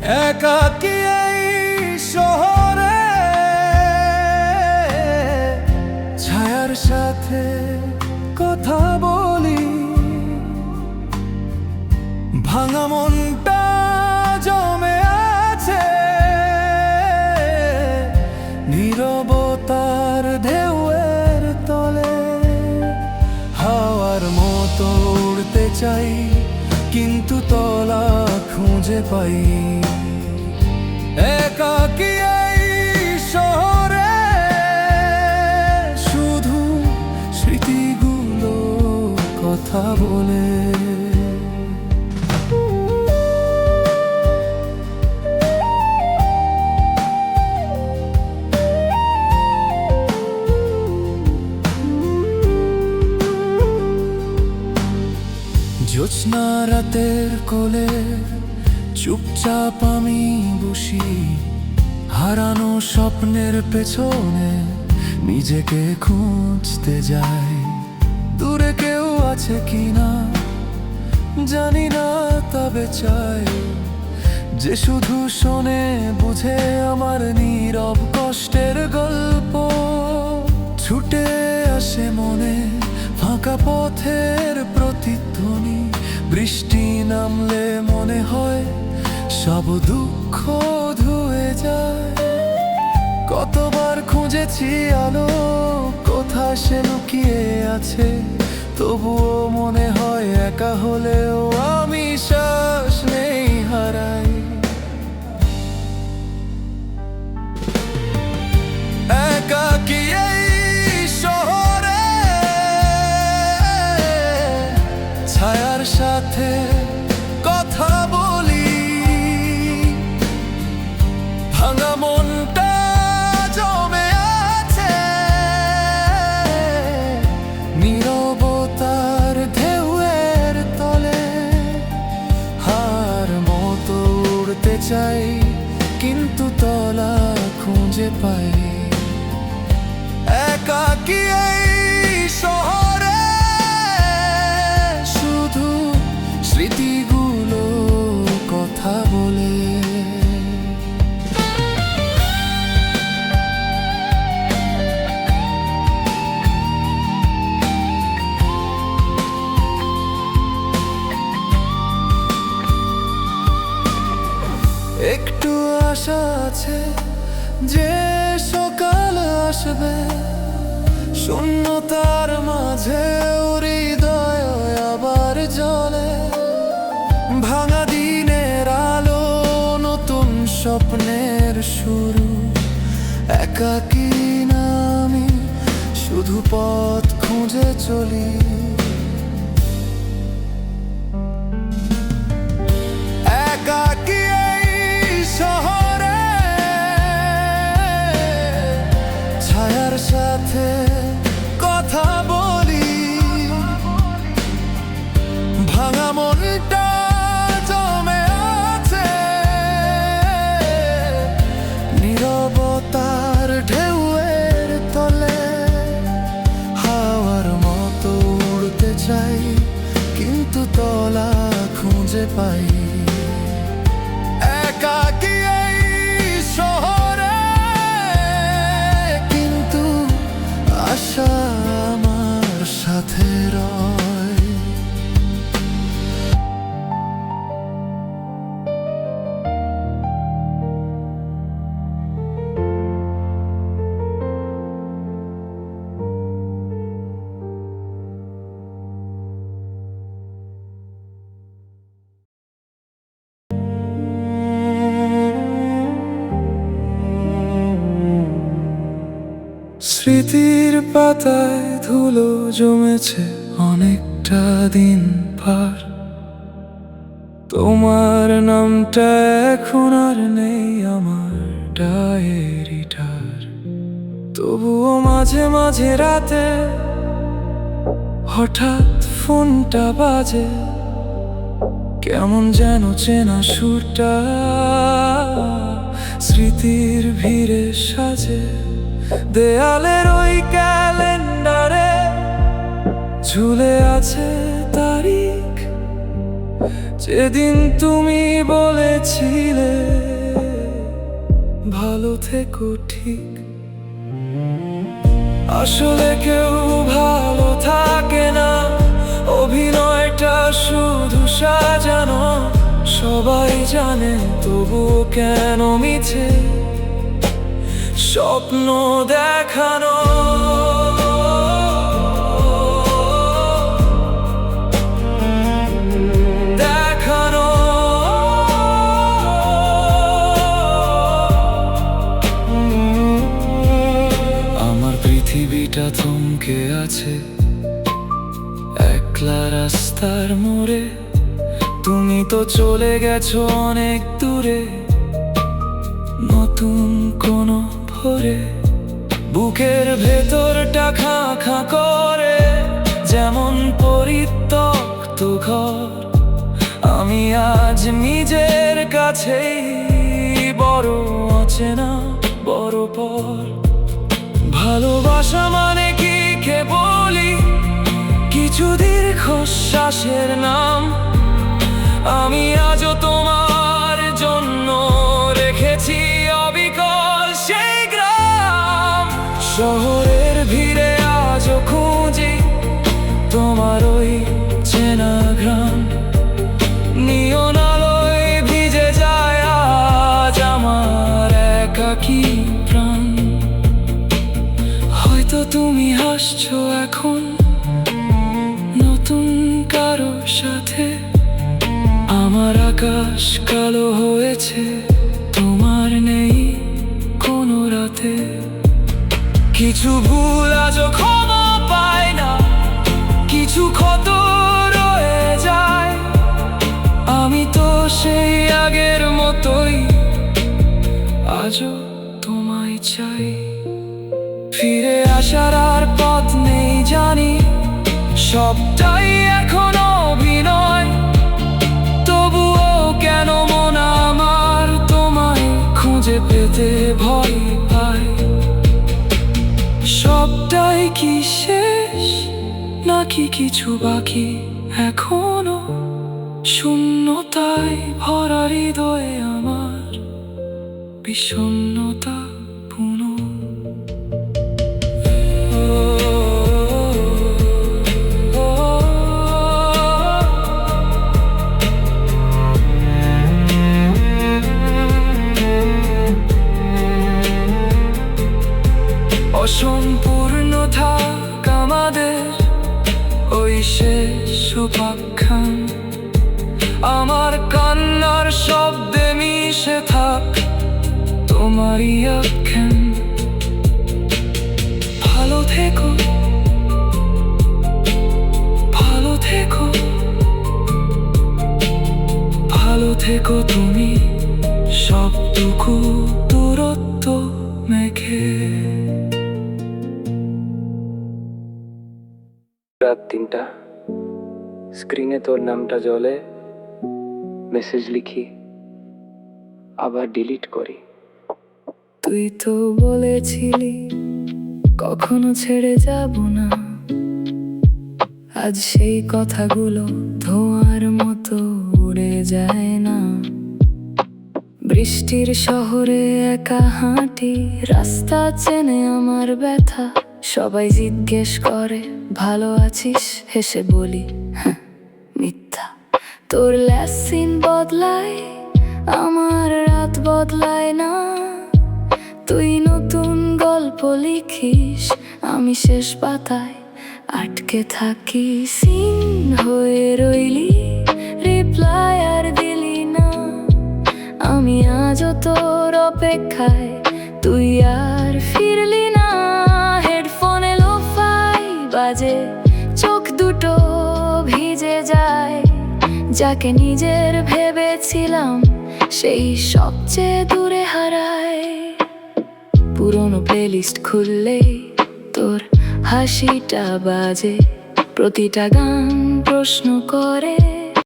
একাকী এই শহরে ছায়ার সাথে কথা বলি, ভাঙা মনটা জমে আছে নীরবতার ঢেউয়ের তলে। হাওয়ার মতো উড়তে চাই কিন্তু তলা খুঁজে পাই। একাকী এই শহরে শুধু স্মৃতিগুলো কথা বলে। জ্যোৎস্না রাতের কোলে চুপচাপ আমি বসি, হারানো স্বপ্নের পেছনে নিজেকে খুঁজতে যাই। দূরে কেউ আছে কিনা জানি না, তবে চাই যে শুধু শোনে বুঝে আমার নীরব কষ্টের গল্প। ছুটে আসে মনে ফাঁকা পথের প্রতিধ্বনি, বৃষ্টি নামলে মনে হয় সব দুঃখ ধুয়ে যায়। কতবার খুঁজেছি আলো, কোথায় সে লুকিয়ে আছে, তবুও মনে হয় একা হলেও আমি শ্বাস নেই হারাই। একাকী এই শহরে ছায়ার সাথে কথা বলি, ভাঙা মনটা জমে আছে নীরবতার ঢেউয়ের তলে। হার মতো উড়তে চাই কিন্তু তলা খুঁজে পাই। একাকী এই শহরে শুধু স্মৃতিগুলো কথা বলে। একটু আশা আছে যে সকাল আসবে, শূন্যতার মাঝে হৃদয় আবার জ্বলে। ভাঙা দিনের আলো, নতুন স্বপ্নের শুরু। একাকী না আমি, শুধু পথ খুঁজে চলি। একাকী এই শহরে ছায়ার সাথে কথা বলি, ভাঙা মনটা জমে আছে নীরবতার ঢেউয়ের তলে। হাওয়ার মতো উড়তে চাই কিন্তু তলা খুঁজে পাই। একাকী এই শহরে কিন্তু আশা আমার সাথে রয়। স্মৃতির পাতায় ধুলো জমেছে অনেকটা দিন পার, তোমার নামটা এখন আর নেই আমার ডায়েরিটার। তবুও মাঝে মাঝে রাতে হঠাৎ ফোনটা বাজে, কেমন যেন চেনা সুরটা স্মৃতির ভিড়ে সাজে। দেয়ালের ওই ক্যালেন্ডারে ঝুলে আছে তারিখ, যেদিন তুমি বলেছিলে ভালো থেকো ঠিক, আসলে কেউ ভালো থাকে না, অভিনয়টা শুধু সাজানো। সবাই জানে তবু কেন মিছে স্বপ্ন দেখানো। আমার পৃথিবীটা থমকে আছে একলা রাস্তার মোড়ে, তুমি তো চলে গেছো অনেক দূরে, নতুন কোনো ভোরে। বুকের ভেতরটা খাঁ খাঁ করে, যেমন পরিত্যক্ত ঘর। আমি আজ নিজের কাছেই বড় অচেনা, বড় পর। ভালোবাসা মানে কি কেবলই কিছু দীর্ঘশ্বাসের নাম। আমি আজও তোমার জন্য রেখেছি অবিকল সেই গ্রাম। শহরের ভিড়ে আজও খুঁজি তোমার ওই চেনা গ্রাম। নিয়ন আলোয় ভিজে যায় আজ আমার একাকী প্রাণ। হয়তো তুমি হাসছো এখন নতুন কারো সাথে, আমার আকাশ কালো হয়েছে তোমার নেই কোনো রাতে। কিছু ভুল আজও ক্ষমা পায় না, কিছু ক্ষত রয়ে যায়। আমি তো সেই আগের মতোই আজও তোমায় চাই। ফিরে আসার আর পথ নেই জানি, সবটাই এখন অভিনয়। তবুও কেন মন আমার তোমায় খুঁজে পেতে ভয় পায়। সবটাই কি শেষ নাকি কিছু বাকি এখনো? শূন্যতায় ভরা হৃদয়ে আমার বিষণ্ণতা পুনঃ। অসম্পূর্ণ থাক আমাদের ওই শেষ উপাখ্যান। আমার কান্নার শব্দে মিশে থাক তোমারই আখ্যান। ভালো থেকো, ভালো থেকো, ভালো থেকো তুমি সবটুকু দূরত্ব মেঘে। রাত 3টা, স্ক্রিনে তোর নামটা জ্বলে। মেসেজ লিখি আবার ডিলিট করি। তুই তো বলেছিলি কখনো ছেড়ে যাব না, আজ সেই কথাগুলো ধোঁয়ার মতো উড়ে যায় না। বৃষ্টির শহরে একা হাঁটি, রাস্তা চেনে আমার ব্যথা। সবাই জিজ্ঞেস করে ভালো আছিস, হেসে বলি হ্যাঁ মিথ্যা। তোর লেসিন বদলায় আমার রাত বদলায় না। তুই নতুন গল্প লিখিস, আমি শেষ পাতায় আটকে থাকি। সিন হয়ে রইলি, রিপ্লাই আর দিলি না। আমি আজও তোর অপেক্ষায়, তুই আর ফিরলি না। হেডফোনে লোফাই বাজে, চোখ দুটো ভিজে যায়। যাকে নিজের ভেবেছিলাম সেই সবচেয়ে দূরে হারায়। পুরনো প্লেলিস্ট খুললেই তোর হাসিটা বাজে, প্রতিটা গান প্রশ্ন করে